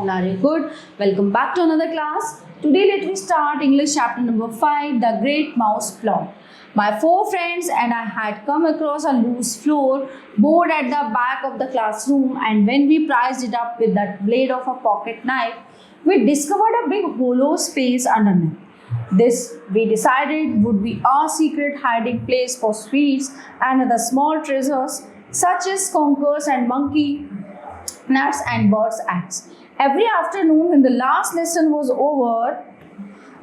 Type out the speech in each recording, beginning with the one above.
Very good. Welcome back to another class. Today let me start English chapter number 5, The Great Mouse Plot. My 4 friends and I had come across a loose floor board at the back of the classroom, and when we prized it up with the blade of a pocket knife, we discovered a big hollow space underneath. This, we decided, would be our secret hiding place for sweets and other small treasures such as conkers and monkey nuts and birds' eggs. Every afternoon when the last lesson was over,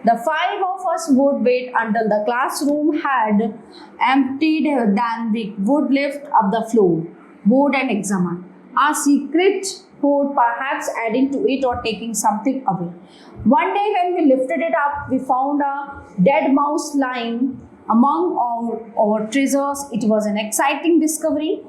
the 5 of us would wait until the classroom had emptied, then we would lift up the floor board and examine our secret hoard, perhaps adding to it or taking something away. One day when we lifted it up, we found a dead mouse lying among our treasures. It was an exciting discovery.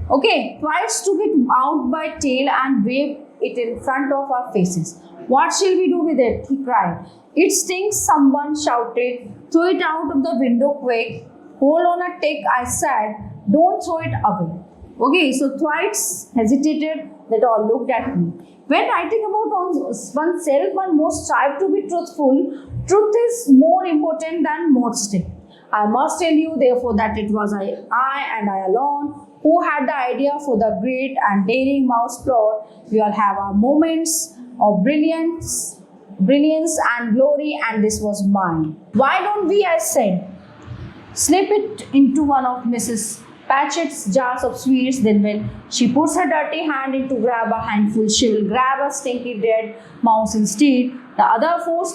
Okay, twice took it out by tail and waved it in front of our faces. What shall we do with it? He cried. It stinks, someone shouted. Throw it out of the window quick. Hold on a tick, I said. Don't throw it away. Okay, so twice hesitated. They all looked at me. When writing about oneself, one must strive to be truthful. Truth is more important than modesty. I must tell you, therefore, that it was I and I alone who had the idea for the great and daring mouse plot. We all have our moments of brilliance and glory, and this was mine. Why don't we, I said, slip it into one of Mrs. Patchett's jars of sweets? Then when she puts her dirty hand in to grab a handful, she will grab a stinky dead mouse instead. The other 4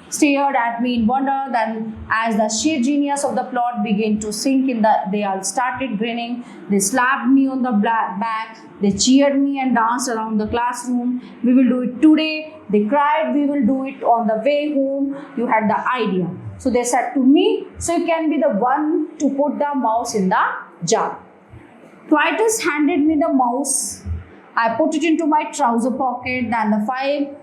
stared at me in wonder. Then as the sheer genius of the plot began to sink in, they all started grinning. They slapped me on the back. They cheered me and danced around the classroom. We will do it today. They cried, we will do it on the way home. You had the idea. So they said to me, so you can be the one to put the mouse in the jar. Titus handed me the mouse. I put it into my trouser pocket. Then the 5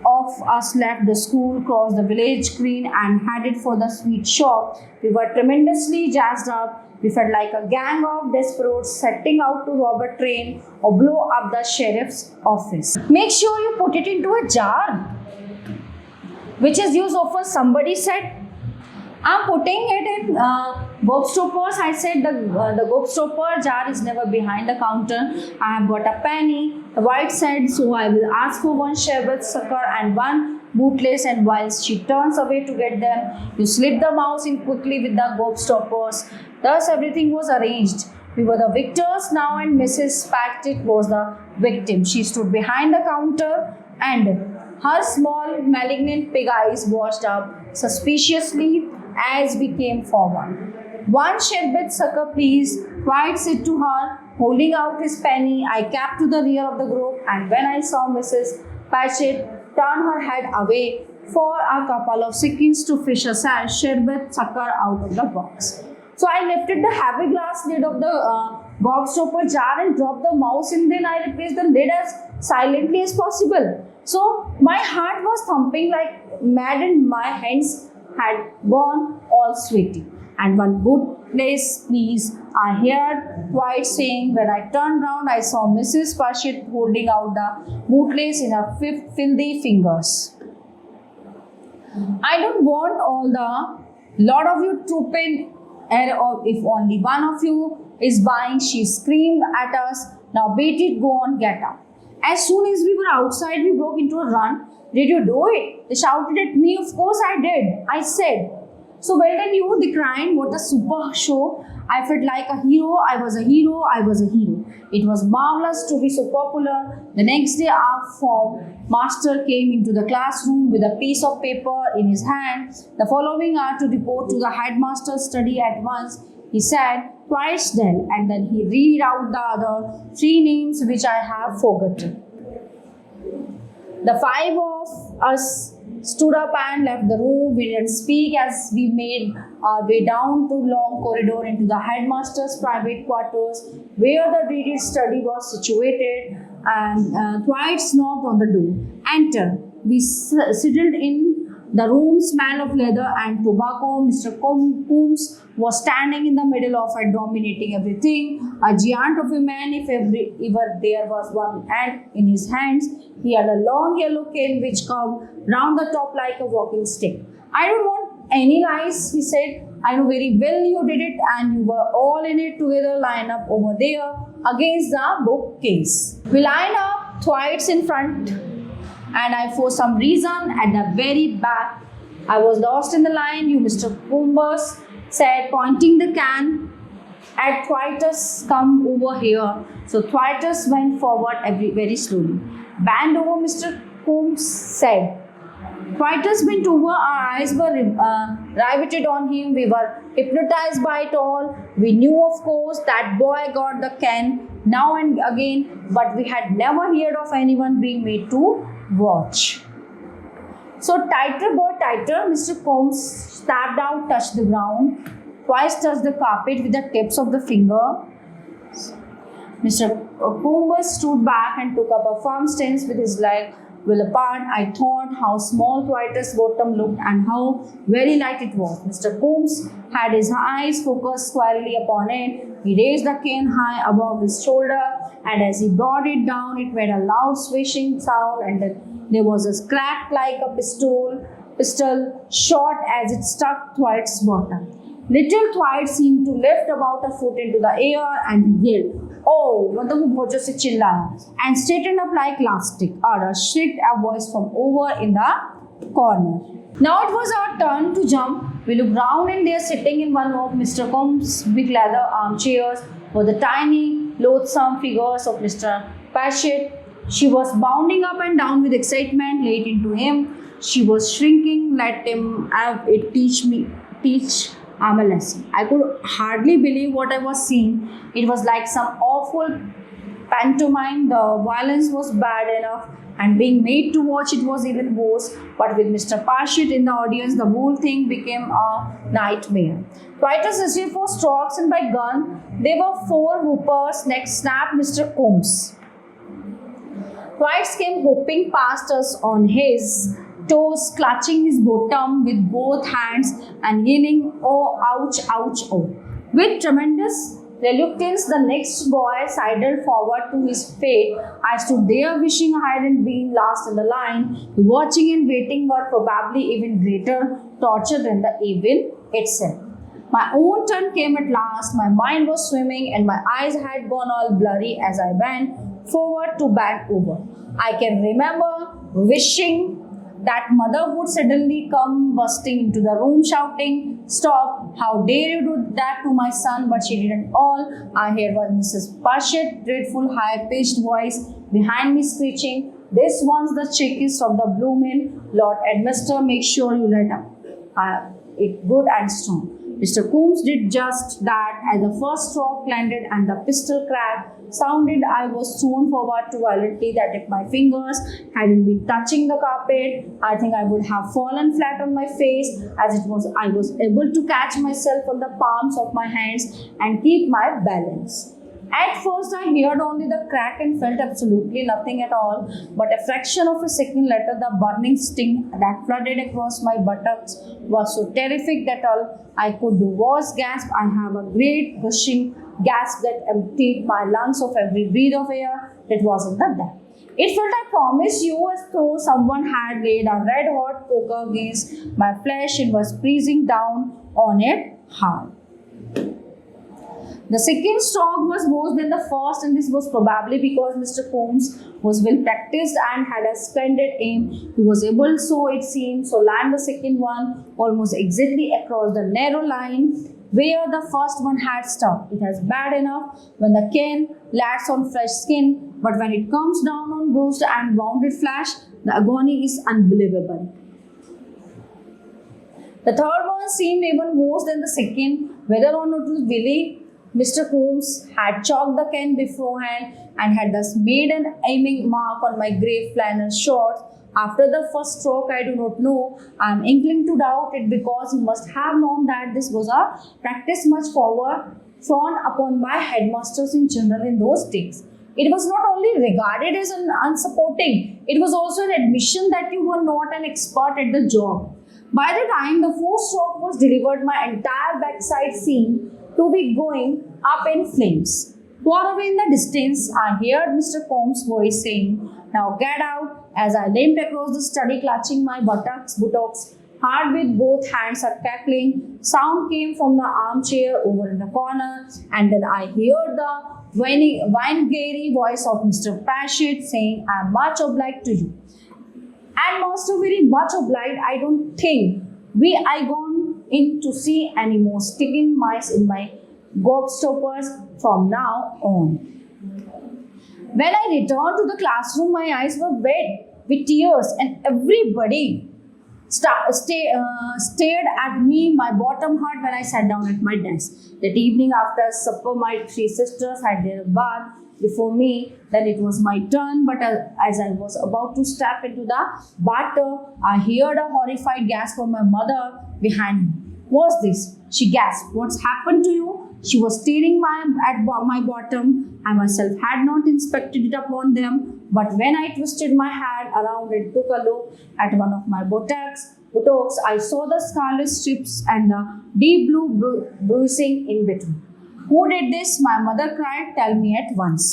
of us left the school, crossed the village green and headed for the sweet shop. We were tremendously jazzed up. We felt like a gang of desperates setting out to rob a train or blow up the sheriff's office. Make sure you put it into a jar. Which is used often, somebody said. I'm putting it in gobstoppers. I said the gobstopper jar is never behind the counter. I have got a penny. The white said, so I will ask for 1 sherbet sucker and 1 bootlace, and whilst she turns away to get them, you slip the mouse in quickly with the gobstoppers. Thus everything was arranged. We were the victors now, and Mrs. Patchett was the victim. She stood behind the counter and her small malignant pig eyes watched up suspiciously as we came forward. 1 sherbet sucker, please, White said to her, holding out his penny. I kept to the rear of the group, and when I saw Mrs. Patchett turn her head away for a couple of seconds to fish a sherbet sucker out of the box. So I lifted the heavy glass lid of the gobstopper jar and dropped the mouse in. Then I replaced the lid as silently as possible. So my heart was thumping like mad and my hands had gone all sweaty. And 1 bootlace, please, I heard White saying. When I turned round, I saw Mrs. Patchett holding out the bootlace in her filthy fingers. I don't want all the lot of you trooping, if only one of you is buying, she screamed at us. Now beat it, go on, get up. As soon as we were outside, we broke into a run. Did you do it? They shouted at me. Of course I did, I said. So well done you, they cried. What a super show. I felt like a hero. I was a hero. It was marvelous to be so popular. The next day our form master came into the classroom with a piece of paper in his hand. The following are to report to the headmaster's study at once. He said, Twice-Dell, and then he read out the other 3 names which I have forgotten. The 5 of us stood up and left the room. We didn't speak as we made our way down to long corridor into the headmaster's private quarters, where the reading study was situated, and Twice knocked on the door. Enter. We settled in The room smelled of leather and tobacco. Mr. Coombs was standing in the middle of it, dominating everything. A giant of a man, if ever there was one, and in his hands he had a long yellow cane which curved round the top like a walking stick. I don't want any lies, he said. I know very well you did it, and you were all in it together, lined up over there against the bookcase. We lined up twice in front, and I, for some reason, at the very back. I was lost in the line, you Mr. Coombs said, pointing the can at Thwaites. Come over here. So Thwaites went forward very slowly. Bend over, Mr. Coombs said. Thwaites bent over. Our eyes were riveted on him. We were hypnotized by it all. We knew, of course, that boy got the can now and again, but we had never heard of anyone being made to watch. So tighter, boy, tighter. Mr. Coombs stepped out, touched the ground, twice touched the carpet with the tips of the finger. Mr. Coombs stood back and took up a firm stance with his leg well apart. I thought how small Thwaites' bottom looked and how very light it was. Mr. Coombs had his eyes focused squarely upon it. He raised the cane high above his shoulder, and as he brought it down, it made a loud swishing sound, and there was a crack like a pistol shot as it struck Thwaites' bottom. Little Thwaites seemed to lift about a foot into the air and yelled, "Oh!" मतलब वो बहुत जोर से चिल्लाया, and straightened up like elastic. Ada shrieked a voice from over in the corner. Now it was our turn to jump. We looked round, and there, sitting in one of Mr. Coombs' big leather armchairs, were the tiny, loathsome figures of Mr. Patchett. She was bounding up and down with excitement. Late into him, she was shrinking. Let him have it teach a lesson. I could hardly believe what I was seeing. It was like some awful pantomime. The violence was bad enough, and being made to watch it was even worse. But with Mr. Patchett in the audience, the whole thing became a nightmare. Thwaites received 4 strokes, and by gun, there were 4 whoopers. Next snapped Mr. Coombs. Thwaites came hopping past us on his toes, clutching his bottom with both hands and yelling, "Oh, ouch, ouch, oh." With tremendous reluctance, the next boy sidled forward to his fate. I stood there wishing I hadn't been last in the line. The watching and waiting were probably even greater torture than the evil itself. My own turn came at last. My mind was swimming and my eyes had gone all blurry as I went forward to bend over. I can remember wishing that mother would suddenly come busting into the room shouting, "Stop! How dare you do that to my son?" But she didn't. All I heard was Mrs. Patchett's dreadful high-pitched voice behind me screeching, "This one's the chickiest of the bloomin' lot. Administer, make sure you let it good and strong." Mr. Coombs did just that. As the first stroke landed and the pistol crack sounded, I was thrown forward too violently that if my fingers hadn't been touching the carpet, I think I would have fallen flat on my face. As it was, I was able to catch myself on the palms of my hands and keep my balance. At first, I heard only the crack and felt absolutely nothing at all. But a fraction of a second later, the burning sting that flooded across my buttocks was so terrific that all I could do was gasp. I have a great gushing gasp that emptied my lungs of every breath of air that was in the dam. It felt, I promise you, as though someone had laid a red-hot poker against my flesh and was pressing down on it hard. The second stroke was worse than the first, and this was probably because Mr. Coombs was well practiced and had a splendid aim. He was able, so it seemed, to land the second one almost exactly across the narrow line where the first one had stuck. It is bad enough when the cane lands on fresh skin, but when it comes down on bruised and wounded flesh, the agony is unbelievable. The third one seemed even worse than the second. Whether or not it was really Mr. Coombs had chalked the can beforehand and had thus made an aiming mark on my grey flannel shorts. After the first stroke, I do not know. I am inclined to doubt it because he must have known that this was a practice much frowned upon by headmasters in general in those days. It was not only regarded as unsupporting, it was also an admission that you were not an expert at the job. By the time the first stroke was delivered, my entire backside seemed to be going up in flames. Far away in the distance, I heard Mr. Combs' voice saying, "Now get out." As I limped across the study, clutching my buttocks, hard with both hands, a cackling sound came from the armchair over in the corner, and then I heard the wine-gary voice of Mr. Pratchett saying, "I'm much obliged to you." And master, very much obliged. I don't think I gone in to see any more sticking mice in my gobstoppers from now on. When I returned to the classroom, my eyes were wet with tears, and everybody stared at me. My bottom hurt when I sat down at my desk. That evening after supper, my three sisters had their bath before me. Then it was my turn, but as I was about to step into the bathtub, I heard a horrified gasp from my mother behind me. "What's this?" she gasped. "What's happened to you?" She was staring at my bottom. I myself had not inspected it upon them, but when I twisted my head around and took a look at one of my buttocks, I saw the scarlet strips and the deep blue bruising in between. "Who did this?" my mother cried. "Tell me at once."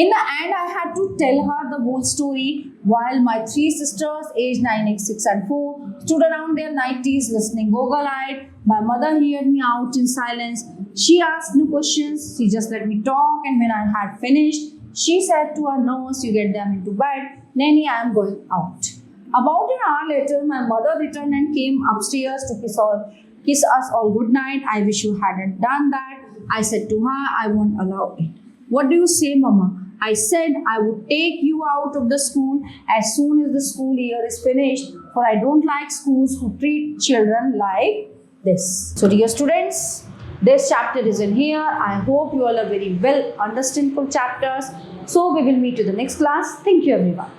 In the end, I had to tell her the whole story while my three sisters, aged 9, 6, and 4, stood around their nighties listening goggle-eyed. My mother heard me out in silence. She asked no questions. She just let me talk, and when I had finished, she said to her nurse, "You get them into bed. Nanny, I am going out." About an hour later, my mother returned and came upstairs to kiss us all good night. "I wish you hadn't done that," I said to her. "I won't allow it." "What do you say, Mama?" I said I would take you out of the school as soon as the school year is finished, for I don't like schools who treat children like this. So dear students, this chapter is in here. I hope you all are very well understand full chapters. So we will meet you in the next class. Thank you everyone.